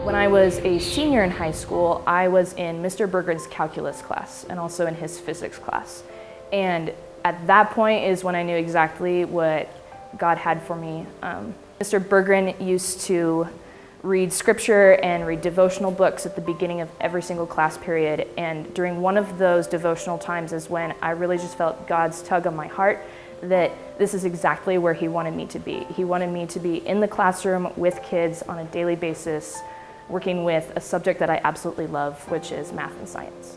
When I was a senior in high school, I was in Mr. Bergren's calculus class and also in his physics class. And at that point is when I knew exactly what God had for me. Mr. Bergren used to read scripture and read devotional books at the beginning of every single class period. And during one of those devotional times is when I really just felt God's tug on my heart that this is exactly where he wanted me to be. He wanted me to be in the classroom with kids on a daily basis, working with a subject that I absolutely love, which is math and science.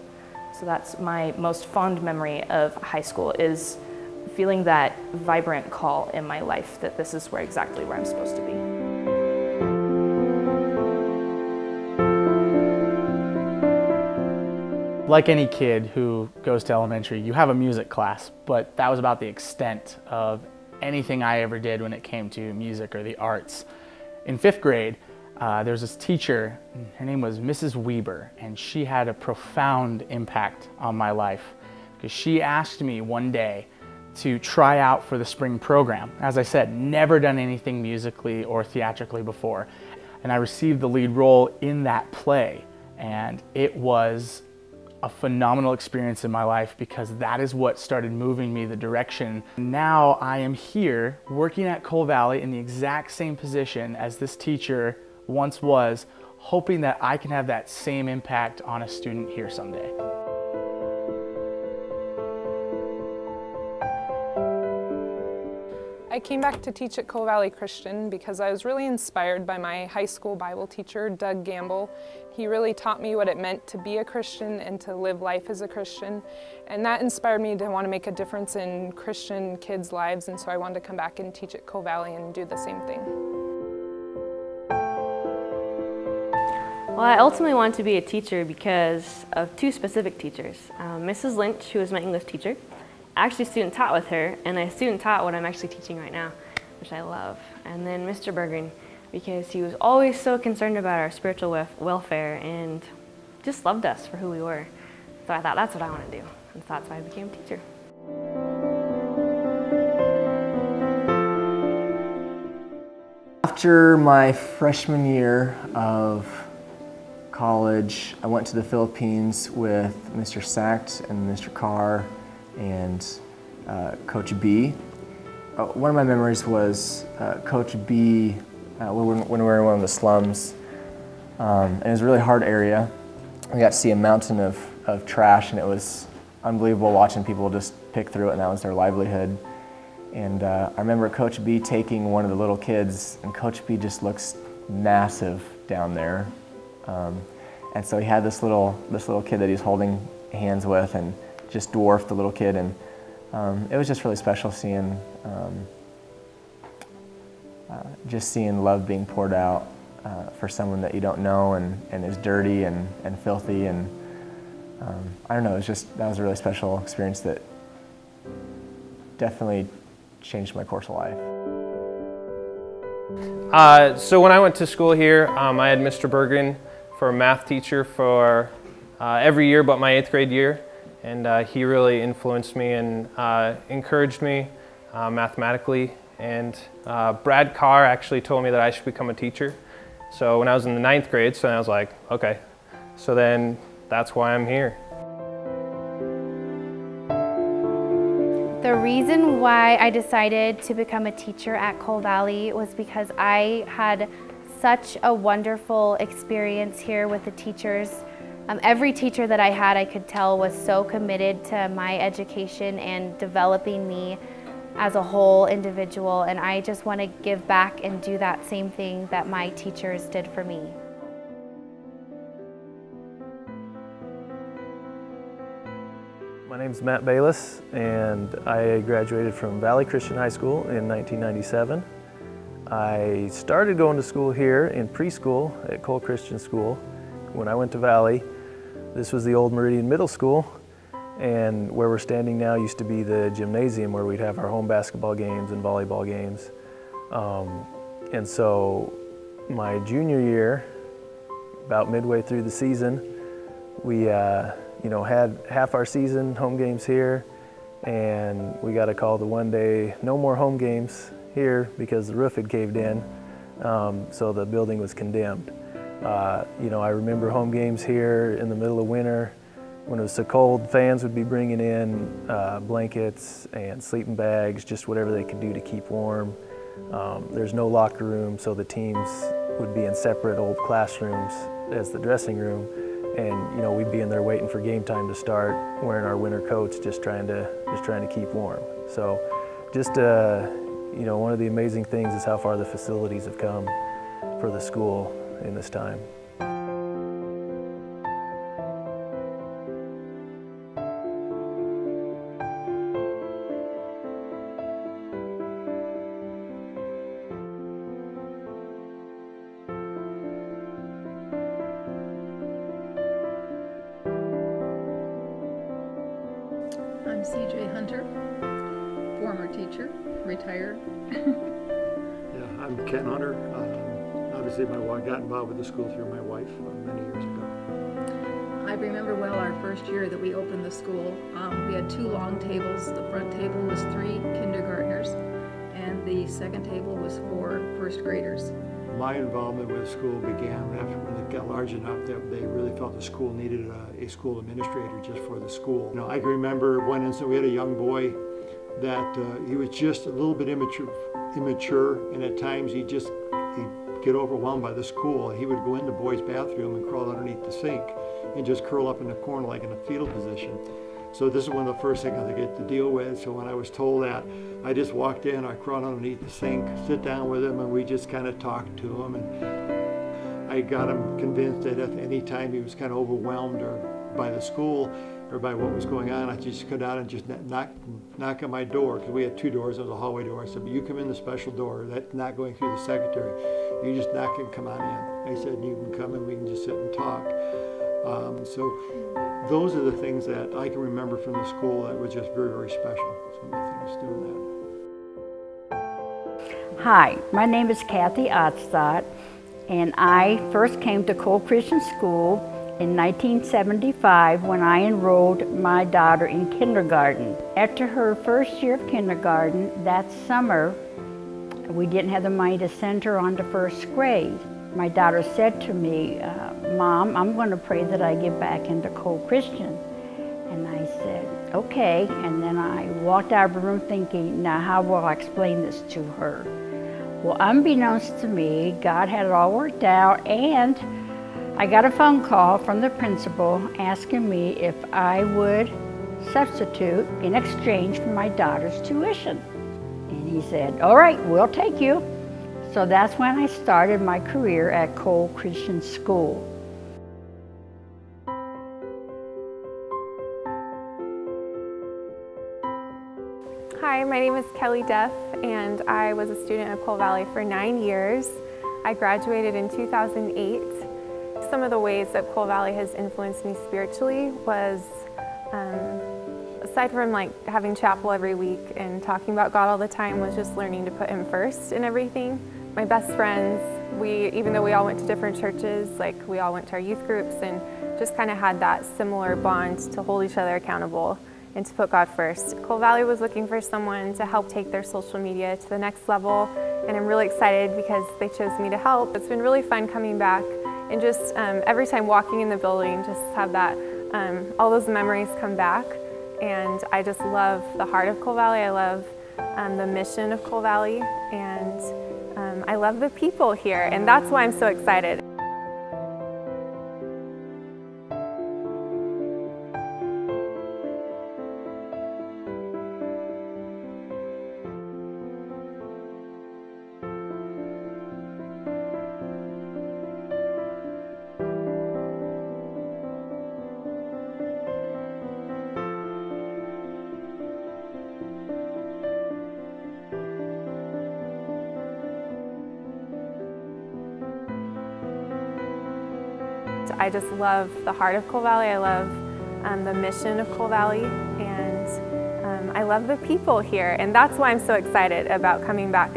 So that's my most fond memory of high school, is feeling that vibrant call in my life that this is exactly where I'm supposed to be. Like any kid who goes to elementary, you have a music class, but that was about the extent of anything I ever did when it came to music or the arts. In 5th grade, there was this teacher, her name was Mrs. Weber, and she had a profound impact on my life because she asked me one day to try out for the spring program. As I said, never done anything musically or theatrically before. And I received the lead role in that play, and it was a phenomenal experience in my life because that is what started moving me the direction. Now I am here working at Cole Valley in the exact same position as this teacher once was, hoping that I can have that same impact on a student here someday. I came back to teach at Cole Valley Christian because I was really inspired by my high school Bible teacher, Doug Gamble. He really taught me what it meant to be a Christian and to live life as a Christian. And that inspired me to want to make a difference in Christian kids' lives, and so I wanted to come back and teach at Cole Valley and do the same thing. Well, I ultimately wanted to be a teacher because of two specific teachers. Mrs. Lynch, who was my English teacher. I actually student taught with her, and I student taught what I'm actually teaching right now, which I love. And then Mr. Bergren, because he was always so concerned about our spiritual welfare and just loved us for who we were. So I thought that's what I want to do, and so that's why I became a teacher. After my freshman year of college, I went to the Philippines with Mr. Sacht and Mr. Carr and Coach B. One of my memories was Coach B, when we were in one of the slums. And it was a really hard area. We got to see a mountain of trash, and it was unbelievable watching people just pick through it, and that was their livelihood. And I remember Coach B taking one of the little kids, and Coach B just looks massive down there. And so he had this little kid that he's holding hands with, and just dwarfed the little kid, and it was just really special seeing seeing love being poured out for someone that you don't know and is dirty and filthy, and I don't know, that was a really special experience that definitely changed my course of life. So when I went to school here, I had Mr. Bergren for a math teacher for every year but my 8th grade year, and he really influenced me and encouraged me mathematically. And Brad Carr actually told me that I should become a teacher. So when I was in the 9th grade, so I was like, okay. So then that's why I'm here. The reason why I decided to become a teacher at Cole Valley was because I had such a wonderful experience here with the teachers. Every teacher that I had, I could tell, was so committed to my education and developing me as a whole individual, and I just want to give back and do that same thing that my teachers did for me. My name's Matt Bayless, and I graduated from Valley Christian High School in 1997. I started going to school here in preschool at Cole Christian School. When I went to Valley, this was the old Meridian Middle School, and where we're standing now used to be the gymnasium where we'd have our home basketball games and volleyball games. And so my junior year, about midway through the season, we had half our season home games here, and we got a call the one day, no more home games here because the roof had caved in, so the building was condemned. You know, I remember home games here in the middle of winter. When it was so cold, fans would be bringing in blankets and sleeping bags, just whatever they could do to keep warm. There's no locker room, so the teams would be in separate old classrooms as the dressing room. And you know, we'd be in there waiting for game time to start, wearing our winter coats, just trying to keep warm. So, just you know, one of the amazing things is how far the facilities have come for the school in this time. I'm CJ Hunter, former teacher, retired. Yeah, I'm Ken Hunter. Obviously, I got involved with the school through my wife many years ago. I remember well our first year that we opened the school. We had 2 long tables. The front table was 3 kindergartners, and the second table was 4 first graders. My involvement with the school began after when it got large enough that they really felt the school needed a school administrator just for the school. You know, I can remember one instance we had a young boy that he was just a little bit immature, and at times he'd get overwhelmed by the school. He would go in the boys' bathroom and crawl underneath the sink and just curl up in the corner like in a fetal position. So this is one of the first things I get to deal with. So when I was told that, I just walked in, I crawled underneath the sink, sit down with him, and we just kind of talked to him. And I got him convinced that at any time he was kind of overwhelmed or by the school or by what was going on, I just go down and just knock on my door, because we had 2 doors. There was a hallway door. I said, but you come in the special door, that's not going through the secretary. You just knock and come on in. I said, you can come and we can just sit and talk. So those are the things that I can remember from the school that was just very, very special. So I think it's doing that. Hi, my name is Kathy Ottstott, and I first came to Cole Christian School in 1975 when I enrolled my daughter in kindergarten. After her first year of kindergarten, that summer, we didn't have the money to send her on to first grade. My daughter said to me, Mom, I'm going to pray that I get back into Cole Christian. And I said, okay. And then I walked out of the room thinking, now how will I explain this to her? Well, unbeknownst to me, God had it all worked out, and I got a phone call from the principal asking me if I would substitute in exchange for my daughter's tuition. And he said, all right, we'll take you. So that's when I started my career at Cole Christian School. Hi, my name is Kelly Duff, and I was a student at Cole Valley for 9 years. I graduated in 2008. Some of the ways that Cole Valley has influenced me spiritually was, aside from like having chapel every week and talking about God all the time, was just learning to put Him first in everything. My best friends, even though we all went to different churches, like we all went to our youth groups and just kind of had that similar bond to hold each other accountable and to put God first. Cole Valley was looking for someone to help take their social media to the next level, and I'm really excited because they chose me to help. It's been really fun coming back and just every time walking in the building, just have that, all those memories come back. And I just love the heart of Cole Valley. I love the mission of Cole Valley, and I love the people here, and that's why I'm so excited. I just love the heart of Cole Valley. I love the mission of Cole Valley, and I love the people here, and that's why I'm so excited about coming back.